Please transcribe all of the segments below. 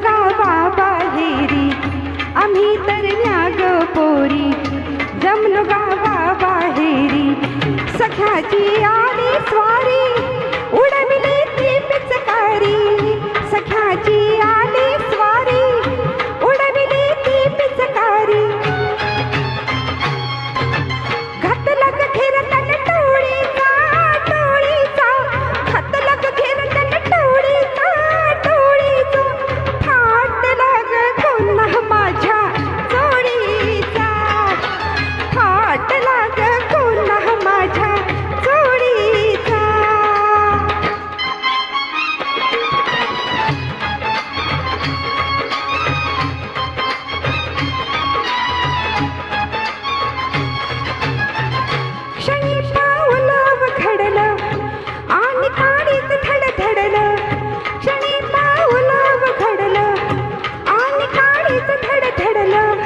गावा बाहेरी आम्ही तर न्याग पोरी जमलो गावा बाहेरी सख्याची आली स्वारी उडविली ती पिचकारी सख्याची आली स्वारी उडविली ती पिचकारी घातला ग घेरतन टोळीचा टोळीचा घातला ग घेरतन टोळीचा टोळीचा फाटला ग कोल्हा माझ्या जोडीचा फाटला ग कोल्हा माझ्या जोडीचा क्षणी पावलं घडलं आणि काळीच धडधडलं क्षणी पावलं घडलं आणि काळीच धडधडलं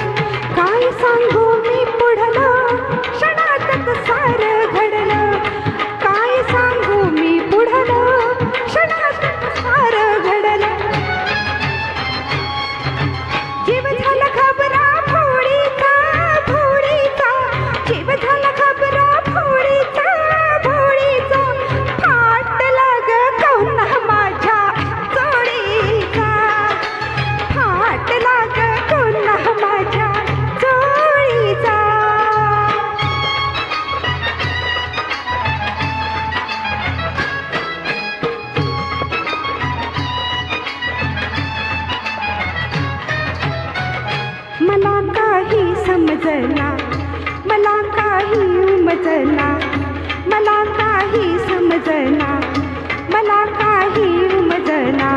काय सांगू मी पुढलं क्षणातच सारं घडलं काय सांगू मी पुढलं क्षणातच सारं घडलं जीव झाला घबरा भोळीचा भोळीचा जीव झाला घबरा भोळीचा भोळीचा फाटला ग कोल्हा माझ्या जोडीचा फाटला ग कोल्हा माझ्या जोडीचा मला काही समजना मला काही उमजना मला काही समजना मला काही उमजना